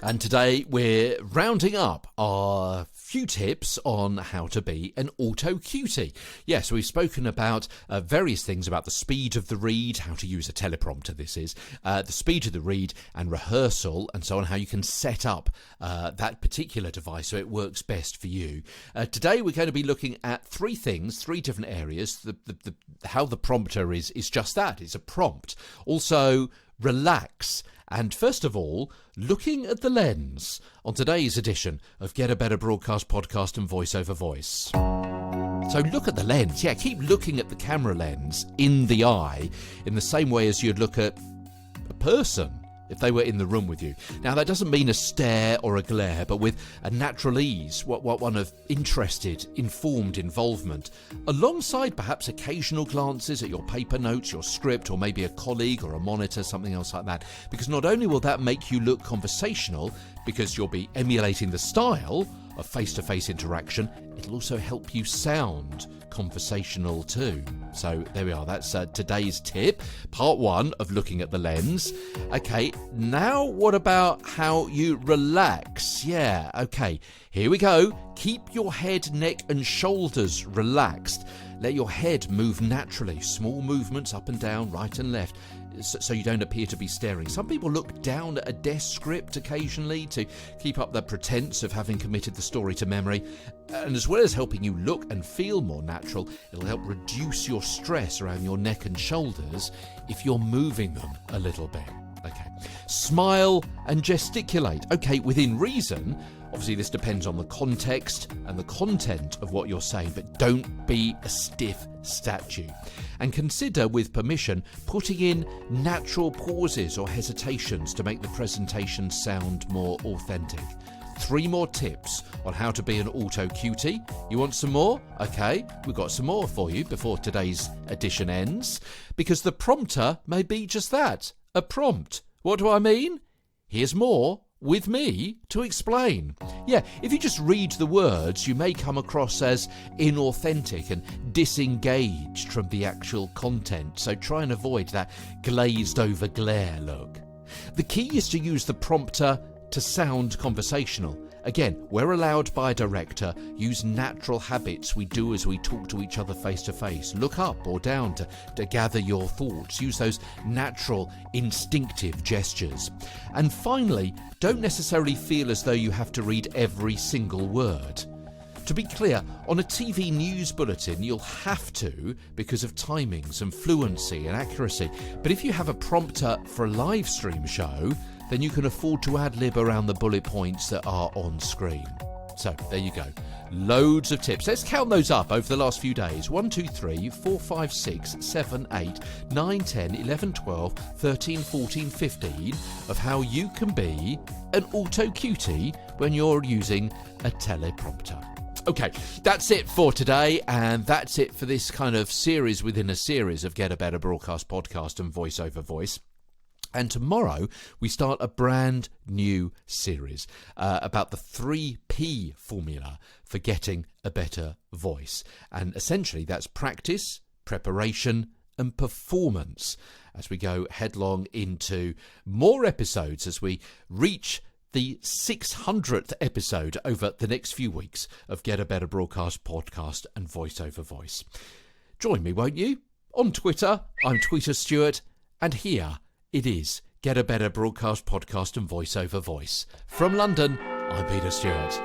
And today we're rounding up our few tips on how to be an auto-cutie. Yes, we've spoken about various things about the speed of the read, how to use a teleprompter this is, the speed of the read and rehearsal and so on, how you can set up that particular device so it works best for you. Today we're going to be looking at three things, three different areas. How the prompter is just that, it's a prompt. Also, relax. And first of all, looking at the lens on today's edition of Get a Better Broadcast Podcast and Voice Over Voice. So look at the lens. Yeah, keep looking at the camera lens in the eye in the same way as you'd look at a person if they were in the room with you. Now, that doesn't mean a stare or a glare, but with a natural ease, what one of interested, informed involvement, alongside perhaps occasional glances at your paper notes, your script, or maybe a colleague or a monitor, something else like that. Because not only will that make you look conversational, because you'll be emulating the style of face-to-face interaction, it'll also help you sound conversational too. So there we are, that's today's tip, part one of looking at the lens. Okay, now what about how you relax? Yeah, okay, here we go. Keep your head, neck and shoulders relaxed. Let your head move naturally, small movements up and down, right and left, so you don't appear to be staring. Some people look down at a desk script occasionally to keep up the pretense of having committed the story to memory. And as well as helping you look and feel more natural, it'll help reduce your stress around your neck and shoulders if you're moving them a little bit. Okay. Smile and gesticulate. Okay, within reason. Obviously, this depends on the context and the content of what you're saying, but don't be a stiff statue. And consider, with permission, putting in natural pauses or hesitations to make the presentation sound more authentic. 3 more tips on how to be an auto-cutie. You want some more? Okay, we've got some more for you before today's edition ends, because the prompter may be just that, a prompt. What do I mean? Here's more with me to explain. Yeah, if you just read the words, you may come across as inauthentic and disengaged from the actual content, so try and avoid that glazed over glare look. The key is to use the prompter to sound conversational. Again, where allowed by a director, use natural habits we do as we talk to each other face to face. Look up or down to gather your thoughts. Use those natural, instinctive gestures. And finally, don't necessarily feel as though you have to read every single word. To be clear, on a TV news bulletin, you'll have to because of timings and fluency and accuracy. But if you have a prompter for a live stream show, then you can afford to ad-lib around the bullet points that are on screen. So, there you go. Loads of tips. Let's count those up over the last few days. 1, 2, 3, 4, 5, 6, 7, 8, 9, 10, 11, 12, 13, 14, 15 of how you can be an auto-cutie when you're using a teleprompter. Okay, that's it for today, and that's it for this kind of series within a series of Get a Better Broadcast Podcast and Voice Over Voice. And tomorrow we start a brand new series about the 3P formula for getting a better voice. And essentially that's practice, preparation and performance as we go headlong into more episodes as we reach the 600th episode over the next few weeks of Get a Better Broadcast Podcast and Voice Over Voice. Join me, won't you? On Twitter, I'm Tweeter Stewart, and here it is, Get a Better Broadcast Podcast and Voice Over Voice. From London, I'm Peter Stewart.